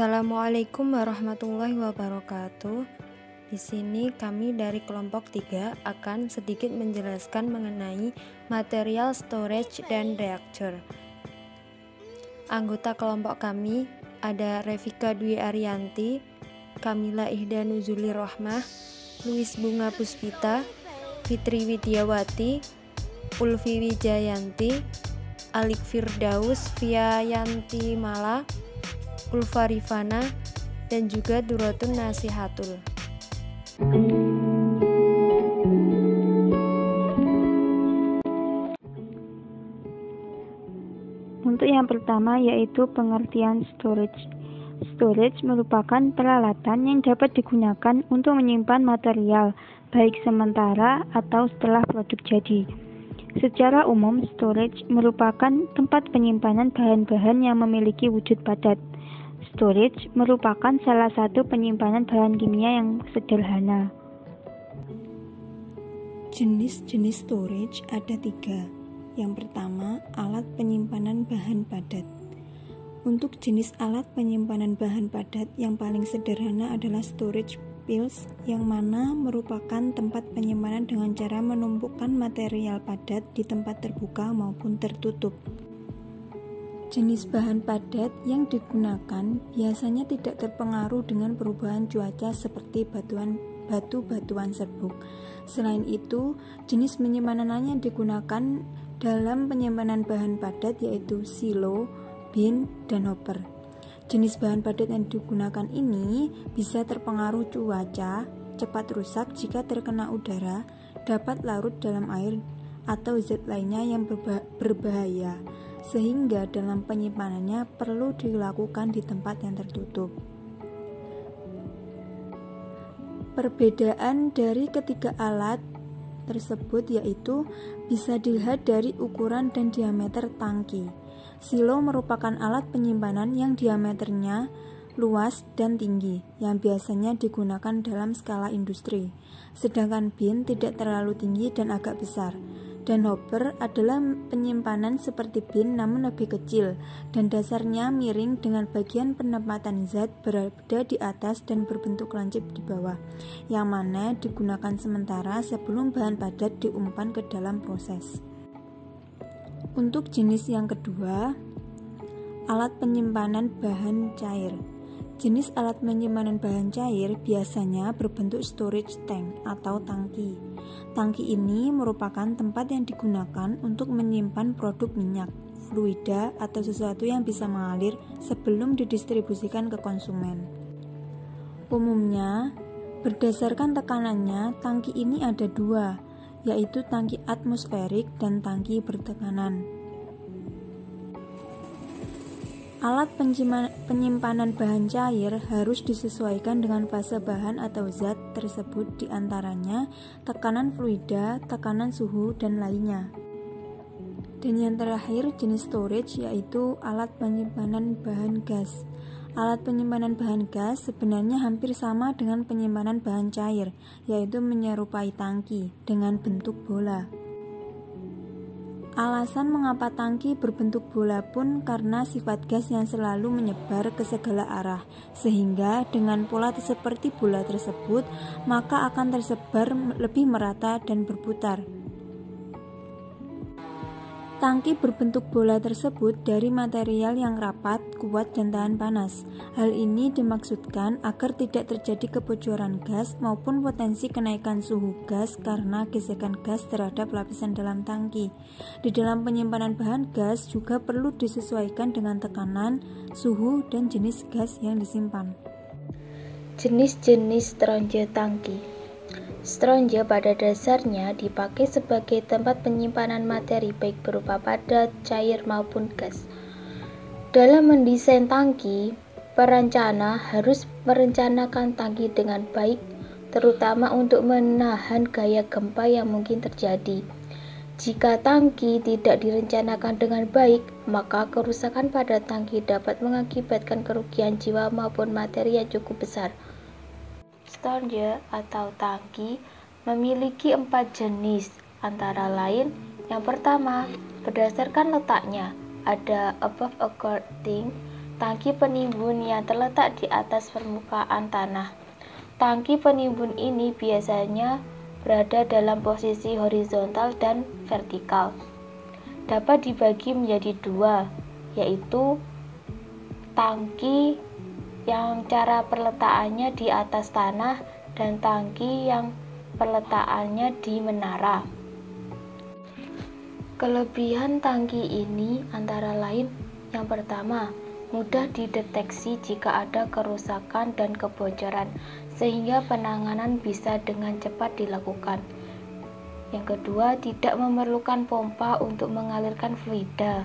Assalamualaikum warahmatullahi wabarakatuh. Di sini kami dari kelompok 3 akan sedikit menjelaskan mengenai material storage dan reaktor. Anggota kelompok kami ada Revika Dwi Ariyanti, Kamila Ihda Nuzuli Rohmah, Luis Bunga Puspita, Fitri Widiawati, Ulfi Wijayanti, Alik Firdaus, Fiayanti Mala, Ulfa Rifana, dan juga Duratun Nasihatul. Untuk yang pertama yaitu pengertian storage. Storage merupakan peralatan yang dapat digunakan untuk menyimpan material, baik sementara atau setelah produk jadi. Secara umum, storage merupakan tempat penyimpanan bahan-bahan yang memiliki wujud padat. Storage merupakan salah satu penyimpanan bahan kimia yang sederhana. Jenis-jenis storage ada 3. Yang pertama, alat penyimpanan bahan padat. Untuk jenis alat penyimpanan bahan padat yang paling sederhana adalah storage pills, yang mana merupakan tempat penyimpanan dengan cara menumpukan material padat di tempat terbuka maupun tertutup. Jenis bahan padat yang digunakan biasanya tidak terpengaruh dengan perubahan cuaca seperti batu-batuan serbuk. Selain itu, jenis penyimpanan yang digunakan dalam penyimpanan bahan padat yaitu silo, bin, dan hopper. Jenis bahan padat yang digunakan ini bisa terpengaruh cuaca, cepat rusak jika terkena udara, dapat larut dalam air, atau zat lainnya yang berbahaya, sehingga dalam penyimpanannya perlu dilakukan di tempat yang tertutup. Perbedaan dari ketiga alat tersebut yaitu bisa dilihat dari ukuran dan diameter tangki. Silo merupakan alat penyimpanan yang diameternya luas dan tinggi, yang biasanya digunakan dalam skala industri. Sedangkan bin tidak terlalu tinggi dan agak besar. Dan hopper adalah penyimpanan seperti bin namun lebih kecil, dan dasarnya miring dengan bagian penempatan zat berada di atas dan berbentuk lancip di bawah, yang mana digunakan sementara sebelum bahan padat diumpan ke dalam proses. Untuk jenis yang kedua, alat penyimpanan bahan cair. Jenis alat penyimpanan bahan cair biasanya berbentuk storage tank atau tangki. Tangki ini merupakan tempat yang digunakan untuk menyimpan produk minyak, fluida, atau sesuatu yang bisa mengalir sebelum didistribusikan ke konsumen. Umumnya, berdasarkan tekanannya, tangki ini ada 2, yaitu tangki atmosferik dan tangki bertekanan. Alat penyimpanan bahan cair harus disesuaikan dengan fase bahan atau zat tersebut, diantaranya tekanan fluida, tekanan suhu, dan lainnya. Dan yang terakhir, jenis storage yaitu alat penyimpanan bahan gas. Alat penyimpanan bahan gas sebenarnya hampir sama dengan penyimpanan bahan cair, yaitu menyerupai tangki dengan bentuk bola. Alasan mengapa tangki berbentuk bola pun karena sifat gas yang selalu menyebar ke segala arah, sehingga dengan pola seperti bola tersebut, maka akan tersebar lebih merata dan berputar. Tangki berbentuk bola tersebut dari material yang rapat, kuat, dan tahan panas. Hal ini dimaksudkan agar tidak terjadi kebocoran gas maupun potensi kenaikan suhu gas karena gesekan gas terhadap lapisan dalam tangki. Di dalam penyimpanan bahan gas juga perlu disesuaikan dengan tekanan, suhu, dan jenis gas yang disimpan. Jenis-jenis stronje tangki. Stronje pada dasarnya dipakai sebagai tempat penyimpanan materi baik berupa padat, cair maupun gas. Dalam mendesain tangki, perencana harus merencanakan tangki dengan baik, terutama untuk menahan gaya gempa yang mungkin terjadi. Jika tangki tidak direncanakan dengan baik, maka kerusakan pada tangki dapat mengakibatkan kerugian jiwa maupun materi yang cukup besar. Stronje atau tangki memiliki 4 jenis, antara lain yang pertama, berdasarkan letaknya, ada above according tangki penimbun yang terletak di atas permukaan tanah. Tangki penimbun ini biasanya berada dalam posisi horizontal dan vertikal. Dapat dibagi menjadi dua, yaitu tangki yang cara perletakannya di atas tanah dan tangki yang perletakannya di menara. Kelebihan tangki ini antara lain: yang pertama, mudah dideteksi jika ada kerusakan dan kebocoran, sehingga penanganan bisa dengan cepat dilakukan. Yang kedua, tidak memerlukan pompa untuk mengalirkan fluida.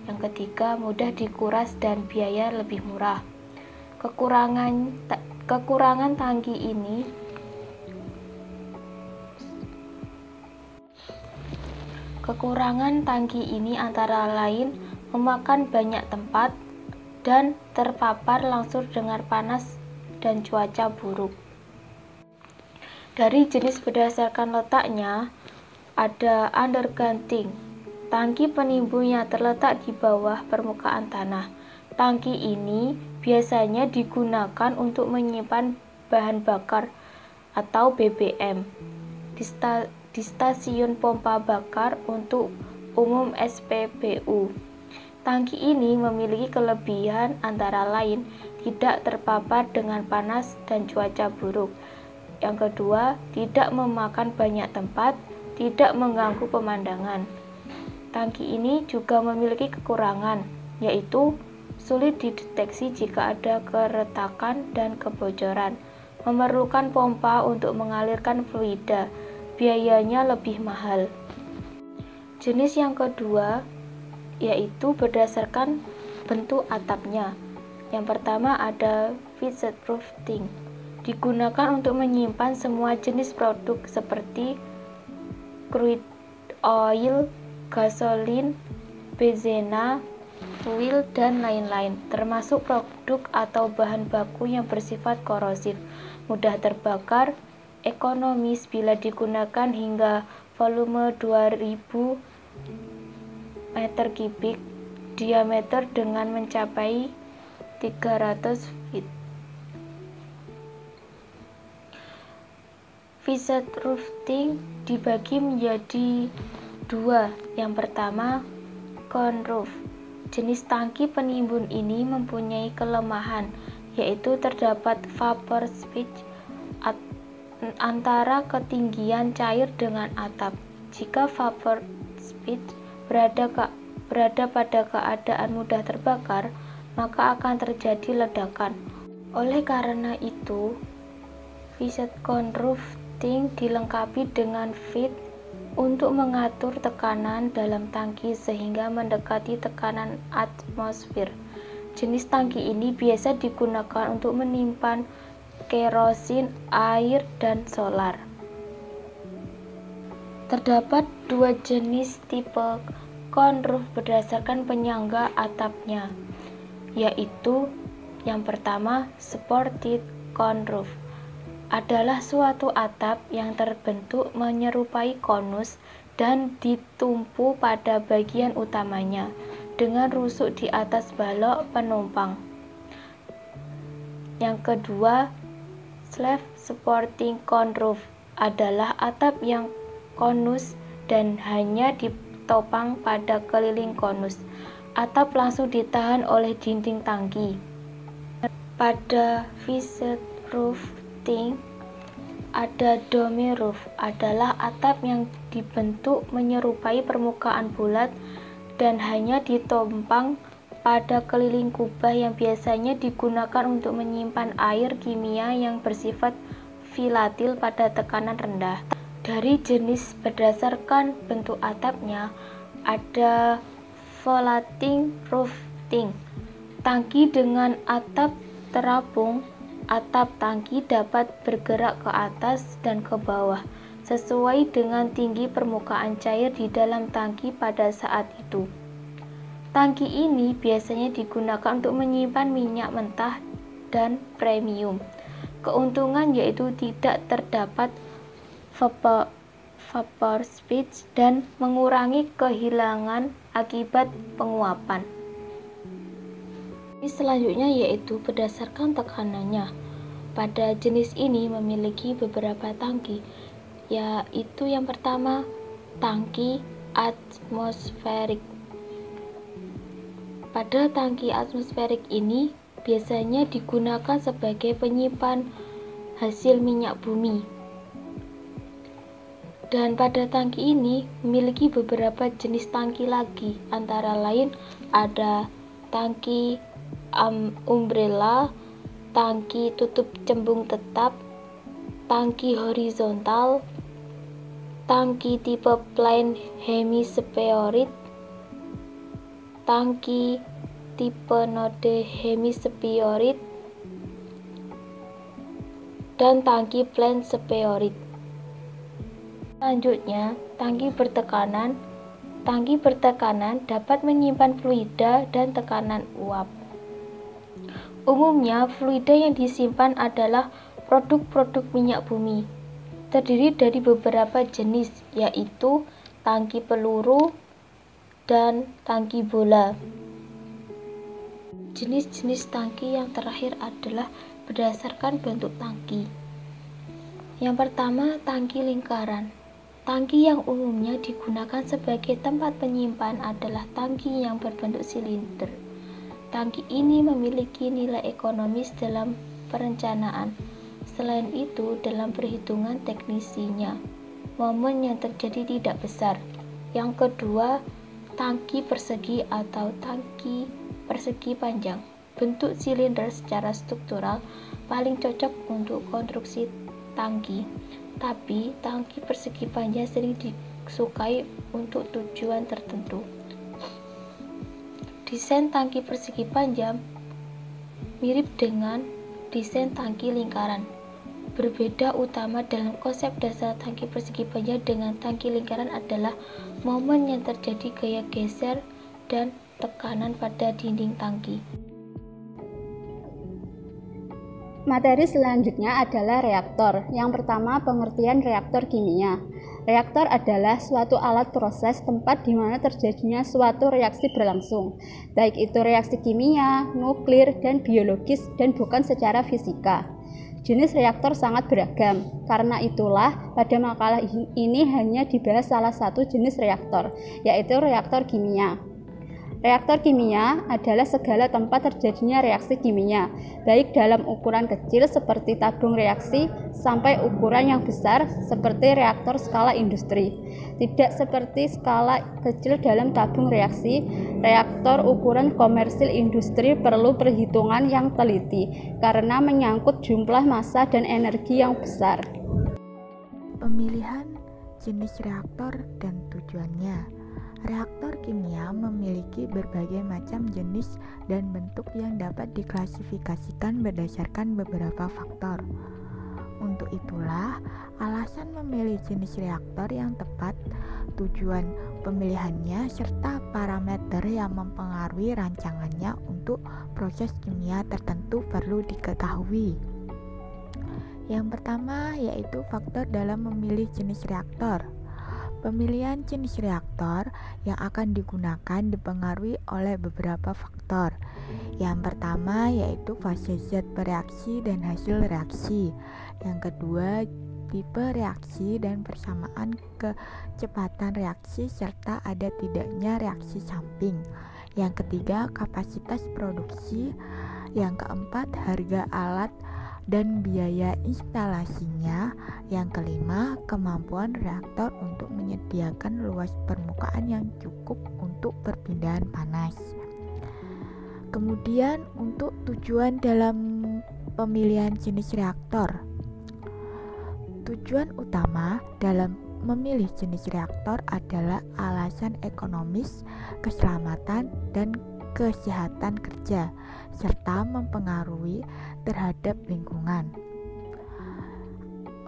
Yang ketiga, mudah dikuras dan biaya lebih murah. Kekurangan tangki ini antara lain memakan banyak tempat dan terpapar langsung dengan panas dan cuaca buruk. Dari jenis berdasarkan letaknya, ada undergrounding, tangki penimbun yang terletak di bawah permukaan tanah. Tangki ini biasanya digunakan untuk menyimpan bahan bakar atau BBM di stasiun pompa bakar untuk umum SPBU. Tangki ini memiliki kelebihan antara lain tidak terpapar dengan panas dan cuaca buruk. Yang kedua, tidak memakan banyak tempat, tidak mengganggu pemandangan. Tangki ini juga memiliki kekurangan, yaitu sulit dideteksi jika ada keretakan dan kebocoran, memerlukan pompa untuk mengalirkan fluida, biayanya lebih mahal. Jenis yang kedua yaitu berdasarkan bentuk atapnya. Yang pertama ada fireproofing, digunakan untuk menyimpan semua jenis produk seperti crude oil, gasolin, benzena, fuel, dan lain-lain, termasuk produk atau bahan baku yang bersifat korosif, mudah terbakar, ekonomis bila digunakan hingga volume 2000 meter kubik, diameter dengan mencapai 300 feet. Fireproofing dibagi menjadi dua. Yang pertama, cone roof. Jenis tangki penimbun ini mempunyai kelemahan, yaitu terdapat vapor switch antara ketinggian cair dengan atap. Jika vapor switch berada pada keadaan mudah terbakar, maka akan terjadi ledakan. Oleh karena itu, cone roofing dilengkapi dengan fit untuk mengatur tekanan dalam tangki sehingga mendekati tekanan atmosfer. Jenis tangki ini biasa digunakan untuk menyimpan kerosin, air, dan solar. Terdapat dua jenis tipe cone roof berdasarkan penyangga atapnya, yaitu yang pertama, supported cone roof adalah suatu atap yang terbentuk menyerupai konus dan ditumpu pada bagian utamanya dengan rusuk di atas balok penumpang. Yang kedua, slab supporting cone roof adalah atap yang konus dan hanya ditopang pada keliling konus. Atap langsung ditahan oleh dinding tangki. Pada fireproofing ada dome roof, adalah atap yang dibentuk menyerupai permukaan bulat dan hanya ditopang pada keliling kubah yang biasanya digunakan untuk menyimpan air kimia yang bersifat volatil pada tekanan rendah. Dari jenis berdasarkan bentuk atapnya ada floating roofing, tangki dengan atap terapung. Atap tangki dapat bergerak ke atas dan ke bawah sesuai dengan tinggi permukaan cair di dalam tangki pada saat itu. Tangki ini biasanya digunakan untuk menyimpan minyak mentah dan premium. Keuntungan yaitu tidak terdapat vapor switch dan mengurangi kehilangan akibat penguapan. Selanjutnya yaitu berdasarkan tekanannya. Pada jenis ini memiliki beberapa tangki, yaitu yang pertama, tangki atmosferik. Pada tangki atmosferik ini biasanya digunakan sebagai penyimpan hasil minyak bumi. Dan pada tangki ini memiliki beberapa jenis tangki lagi, antara lain ada tangki umbrella, tangki tutup cembung tetap, tangki horizontal, tangki tipe plain hemispheric, tangki tipe node hemispheric, dan tangki plain spheric. Selanjutnya, tangki bertekanan. Tangki bertekanan dapat menyimpan fluida dan tekanan uap. Umumnya, fluida yang disimpan adalah produk-produk minyak bumi. Terdiri dari beberapa jenis, yaitu tangki peluru dan tangki bola. Jenis-jenis tangki yang terakhir adalah berdasarkan bentuk tangki. Yang pertama, tangki lingkaran. Tangki yang umumnya digunakan sebagai tempat penyimpan adalah tangki yang berbentuk silinder. Tangki ini memiliki nilai ekonomis dalam perencanaan. Selain itu, dalam perhitungan teknisinya, momen yang terjadi tidak besar. Yang kedua, tangki persegi atau tangki persegi panjang. Bentuk silinder secara struktural paling cocok untuk konstruksi tangki, tapi tangki persegi panjang sering disukai untuk tujuan tertentu. Desain tangki persegi panjang mirip dengan desain tangki lingkaran. Berbeda utama dalam konsep dasar tangki persegi panjang dengan tangki lingkaran adalah momen yang terjadi gaya geser dan tekanan pada dinding tangki. Materi selanjutnya adalah reaktor. Yang pertama, pengertian reaktor kimia. Reaktor adalah suatu alat proses tempat di mana terjadinya suatu reaksi berlangsung, baik itu reaksi kimia, nuklir, dan biologis, dan bukan secara fisika. Jenis reaktor sangat beragam, karena itulah pada makalah ini hanya dibahas salah satu jenis reaktor, yaitu reaktor kimia. Reaktor kimia adalah segala tempat terjadinya reaksi kimia, baik dalam ukuran kecil seperti tabung reaksi sampai ukuran yang besar seperti reaktor skala industri. Tidak seperti skala kecil dalam tabung reaksi, reaktor ukuran komersil industri perlu perhitungan yang teliti karena menyangkut jumlah massa dan energi yang besar. Pemilihan jenis reaktor dan tujuannya. Reaktor kimia memiliki berbagai macam jenis dan bentuk yang dapat diklasifikasikan berdasarkan beberapa faktor. Untuk itulah, alasan memilih jenis reaktor yang tepat, tujuan pemilihannya, serta parameter yang mempengaruhi rancangannya untuk proses kimia tertentu perlu diketahui. Yang pertama yaitu faktor dalam memilih jenis reaktor. Pemilihan jenis reaktor yang akan digunakan dipengaruhi oleh beberapa faktor. Yang pertama yaitu fase zat bereaksi dan hasil reaksi. Yang kedua, tipe reaksi dan persamaan kecepatan reaksi serta ada tidaknya reaksi samping. Yang ketiga, kapasitas produksi. Yang keempat, harga alat dan biaya instalasinya. Yang kelima, kemampuan reaktor untuk menyediakan luas permukaan yang cukup untuk perpindahan panas. Kemudian untuk tujuan dalam pemilihan jenis reaktor. Tujuan utama dalam memilih jenis reaktor adalah alasan ekonomis, keselamatan, dan kesehatan kerja, serta mempengaruhi terhadap lingkungan.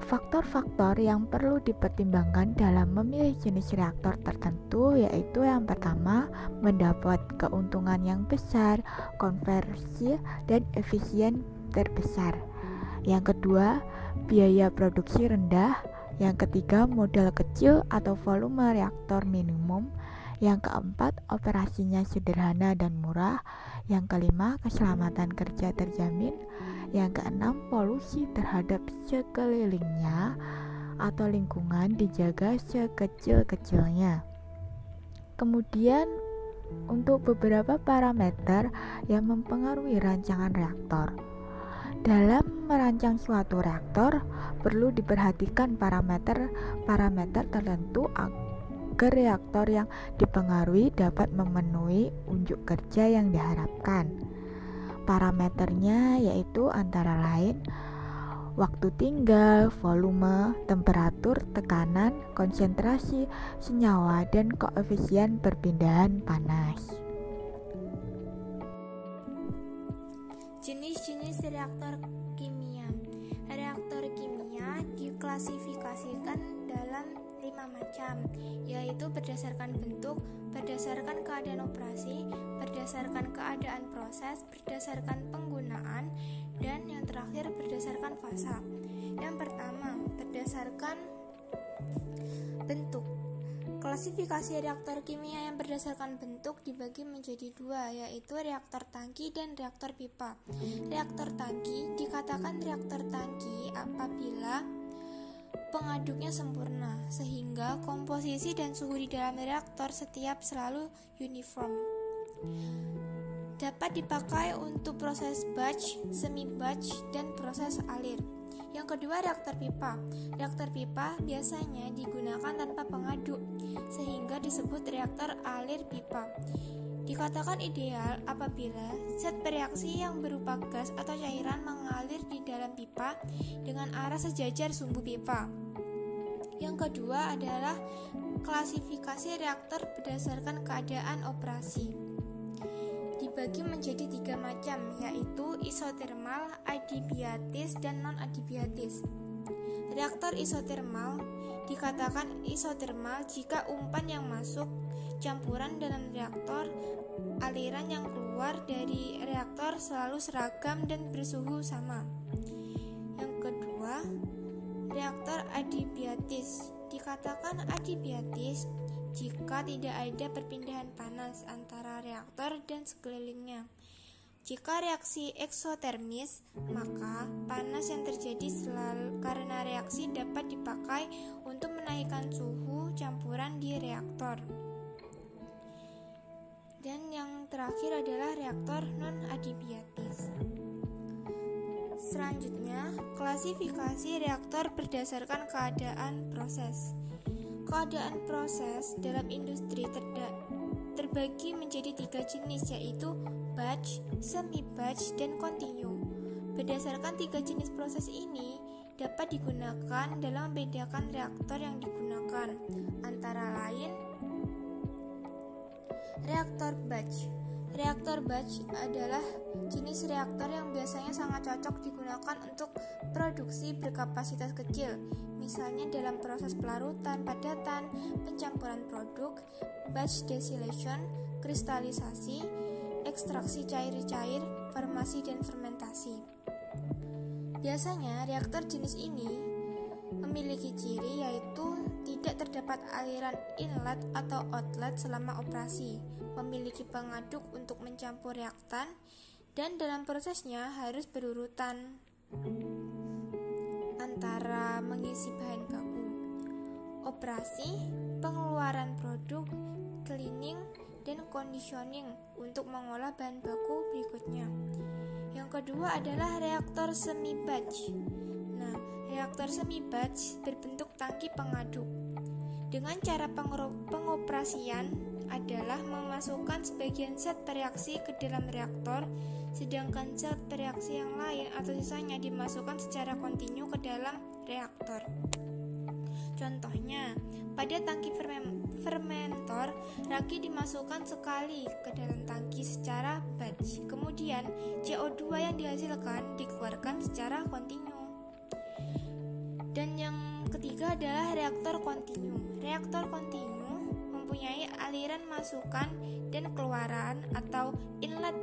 Faktor-faktor yang perlu dipertimbangkan dalam memilih jenis reaktor tertentu yaitu yang pertama, mendapat keuntungan yang besar, konversi dan efisien terbesar. Yang kedua, biaya produksi rendah. Yang ketiga, modal kecil atau volume reaktor minimum. Yang keempat, operasinya sederhana dan murah. Yang kelima, keselamatan kerja terjamin. Yang keenam, polusi terhadap sekelilingnya atau lingkungan dijaga sekecil-kecilnya. Kemudian, untuk beberapa parameter yang mempengaruhi rancangan reaktor. Dalam merancang suatu reaktor, perlu diperhatikan parameter tertentu agar reaktor yang dipengaruhi dapat memenuhi unjuk kerja yang diharapkan. Parameternya yaitu antara lain waktu tinggal, volume, temperatur, tekanan, konsentrasi senyawa, dan koefisien perpindahan panas. Jenis-jenis reaktor kimia. Reaktor kimia diklasifikasikan dalam 5 macam, yaitu berdasarkan bentuk, berdasarkan keadaan operasi, berdasarkan keadaan proses, berdasarkan penggunaan, dan yang terakhir berdasarkan fasa. Yang pertama, berdasarkan bentuk. Klasifikasi reaktor kimia yang berdasarkan bentuk dibagi menjadi 2, yaitu reaktor tangki dan reaktor pipa. Reaktor tangki dikatakan reaktor tangki apabila pengaduknya sempurna, sehingga komposisi dan suhu di dalam reaktor selalu uniform. Dapat dipakai untuk proses batch, semi-batch, dan proses alir. Yang kedua, reaktor pipa. Reaktor pipa biasanya digunakan tanpa pengaduk, sehingga disebut reaktor alir pipa. Dikatakan ideal apabila zat bereaksi yang berupa gas atau cairan mengalir di dalam pipa dengan arah sejajar sumbu pipa. Yang kedua adalah klasifikasi reaktor berdasarkan keadaan operasi. Dibagi menjadi 3 macam, yaitu isotermal, adiabatis, dan non-adiabatis. Reaktor isotermal dikatakan isotermal jika umpan yang masuk campuran dalam reaktor, aliran yang keluar dari reaktor selalu seragam dan bersuhu sama. Yang kedua, reaktor adiabatis dikatakan adiabatis jika tidak ada perpindahan panas antara reaktor dan sekelilingnya. Jika reaksi eksotermis, maka panas yang terjadi karena reaksi dapat dipakai untuk menaikkan suhu campuran di reaktor. Dan yang terakhir adalah reaktor non-adiabatis. Selanjutnya, klasifikasi reaktor berdasarkan keadaan proses. Keadaan proses dalam industri terbagi menjadi 3 jenis, yaitu batch, semi-batch, dan continue. Berdasarkan 3 jenis proses ini dapat digunakan dalam membedakan reaktor yang digunakan, antara lain reaktor batch. Reaktor batch adalah jenis reaktor yang biasanya sangat cocok digunakan untuk produksi berkapasitas kecil, misalnya dalam proses pelarutan, padatan, pencampuran produk, batch distillation, kristalisasi, ekstraksi cair-cair, farmasi, dan fermentasi. Biasanya reaktor jenis ini memiliki ciri yaitu tidak terdapat aliran inlet atau outlet selama operasi, memiliki pengaduk untuk mencampur reaktan, dan dalam prosesnya harus berurutan antara mengisi bahan baku, operasi, pengeluaran produk, cleaning, dan conditioning untuk mengolah bahan baku berikutnya. Yang kedua adalah reaktor semi-batch. Nah, reaktor semi-batch berbentuk tangki pengaduk. Dengan cara pengoperasian adalah memasukkan sebagian zat bereaksi ke dalam reaktor, sedangkan zat bereaksi yang lain atau sisanya dimasukkan secara kontinu ke dalam reaktor. Contohnya, pada tangki fermentor, ragi dimasukkan sekali ke dalam tangki secara batch. Kemudian, CO2 yang dihasilkan dikeluarkan secara kontinu. Dan yang ketiga adalah reaktor kontinu. Reaktor kontinu mempunyai aliran masukan dan keluaran atau inlet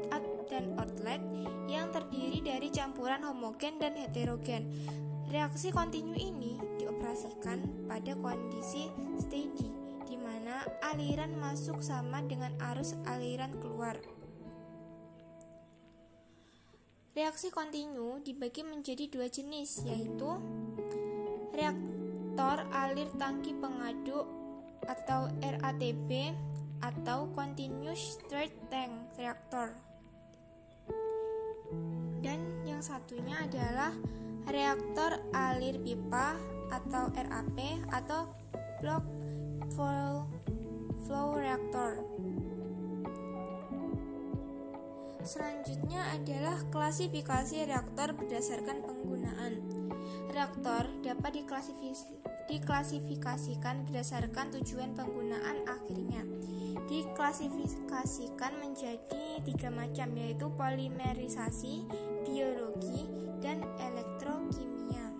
dan outlet yang terdiri dari campuran homogen dan heterogen. Reaksi kontinu ini dioperasikan pada kondisi steady, di mana aliran masuk sama dengan arus aliran keluar. Reaksi kontinu dibagi menjadi dua jenis, yaitu reaktor alir tangki pengaduk atau RATP atau Continuous Straight Tank Reactor. Dan yang satunya adalah reaktor alir pipa atau RAP atau Block Flow Reactor. Selanjutnya adalah klasifikasi reaktor berdasarkan penggunaan. Reaktor dapat diklasifikasikan berdasarkan tujuan penggunaan akhirnya. Diklasifikasikan menjadi 3 macam, yaitu polimerisasi, biologi, dan elektrokimia.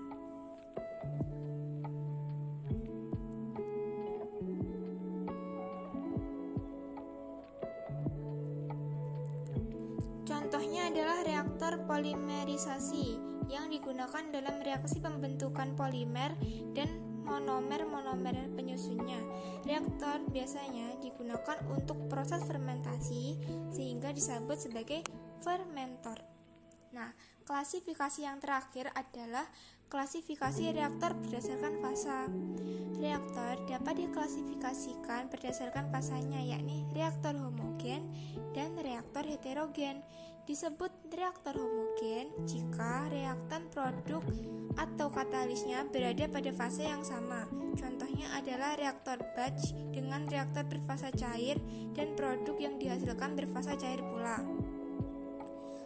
Contohnya adalah reaktor polimerisasi yang digunakan dalam reaksi pembentukan polimer dan monomer penyusunnya. Reaktor biasanya digunakan untuk proses fermentasi sehingga disebut sebagai fermentor. Nah, klasifikasi yang terakhir adalah klasifikasi reaktor berdasarkan fasa. Reaktor dapat diklasifikasikan berdasarkan fasanya, yakni reaktor homogen dan reaktor heterogen. Disebut reaktor homogen jika reaktan produk atau katalisnya berada pada fase yang sama. Contohnya adalah reaktor batch dengan reaktor berfasa cair dan produk yang dihasilkan berfasa cair pula.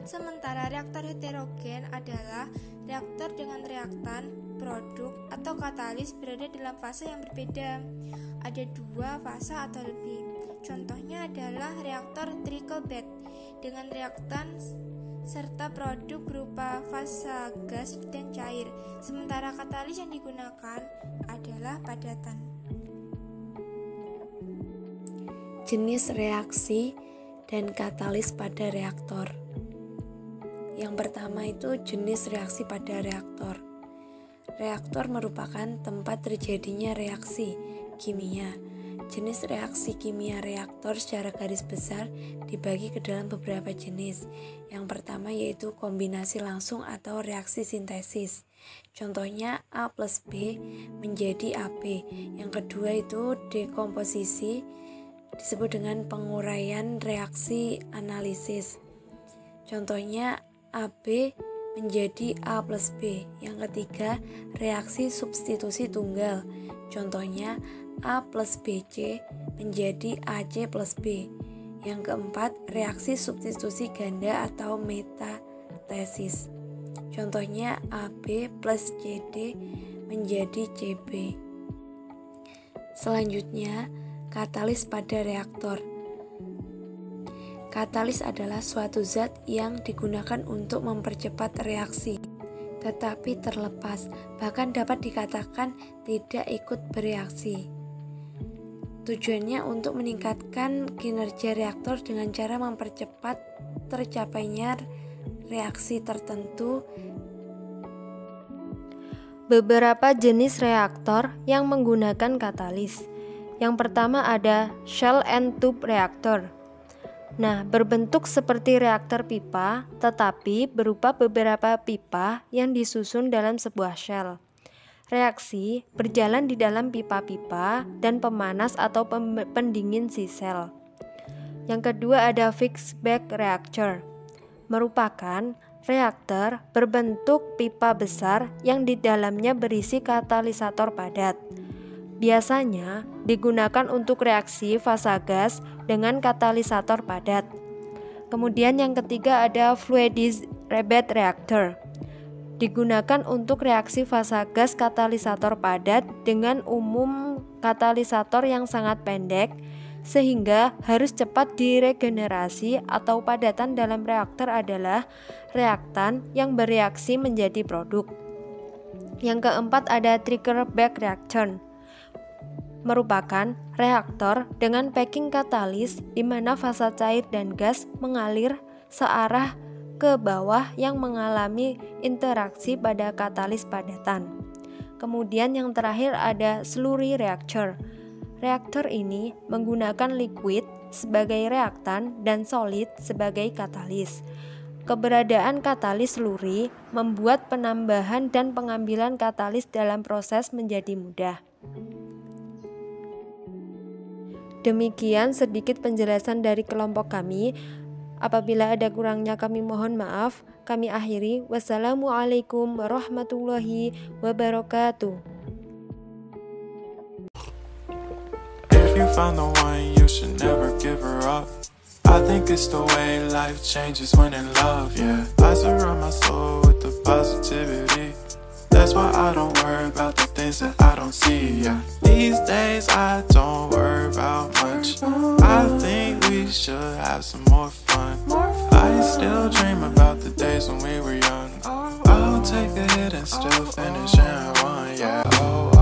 Sementara reaktor heterogen adalah reaktor dengan reaktan, produk, atau katalis berada dalam fase yang berbeda. Ada 2 fase atau lebih. Contohnya adalah reaktor trickle bed dengan reaktan serta produk berupa fasa gas dan cair, sementara katalis yang digunakan adalah padatan. Jenis reaksi dan katalis pada reaktor. Yang pertama itu jenis reaksi pada reaktor. Reaktor merupakan tempat terjadinya reaksi kimia. Jenis reaksi kimia reaktor secara garis besar dibagi ke dalam beberapa jenis. Yang pertama yaitu kombinasi langsung atau reaksi sintesis. Contohnya A plus B menjadi AP. Yang kedua itu dekomposisi, disebut dengan penguraian reaksi analisis. Contohnya AB menjadi A plus B. Yang ketiga, reaksi substitusi tunggal. Contohnya A plus BC menjadi AC plus B. Yang keempat, reaksi substitusi ganda atau metatesis. Contohnya AB plus CD menjadi CB. Selanjutnya, katalis pada reaktor. Katalis adalah suatu zat yang digunakan untuk mempercepat reaksi, tetapi terlepas, bahkan dapat dikatakan tidak ikut bereaksi. Tujuannya untuk meningkatkan kinerja reaktor dengan cara mempercepat tercapainya reaksi tertentu. Beberapa jenis reaktor yang menggunakan katalis. Yang pertama ada shell and tube reaktor. Nah, berbentuk seperti reaktor pipa, tetapi berupa beberapa pipa yang disusun dalam sebuah shell. Reaksi berjalan di dalam pipa-pipa dan pemanas atau pendingin si sel. Yang kedua ada fixed bed reactor, merupakan reaktor berbentuk pipa besar yang di dalamnya berisi katalisator padat. Biasanya digunakan untuk reaksi fasa gas dengan katalisator padat. Kemudian yang ketiga ada fluidized bed reactor. Digunakan untuk reaksi fasa gas katalisator padat dengan umum katalisator yang sangat pendek sehingga harus cepat diregenerasi atau padatan dalam reaktor adalah reaktan yang bereaksi menjadi produk. Yang keempat ada trickle bed reactor, merupakan reaktor dengan packing katalis di mana fasa cair dan gas mengalir searah ke bawah yang mengalami interaksi pada katalis padatan. Kemudian yang terakhir ada slurry reactor. Reaktor ini menggunakan liquid sebagai reaktan dan solid sebagai katalis. Keberadaan katalis slurry membuat penambahan dan pengambilan katalis dalam proses menjadi mudah. Demikian sedikit penjelasan dari kelompok kami. Apabila ada kurangnya kami mohon maaf. Kami akhiri. Wassalamualaikum warahmatullahi wabarakatuh. If you find the one, you should never give her up. I think it's the way life changes when in love, yeah. I surround my soul with the positivity. That's why I don't worry about the things that I don't see, yeah. These days I don't worry about much. I think we should have some more fun. I still dream about the days when we were young. I'll take a hit and still finish in one, yeah. Oh,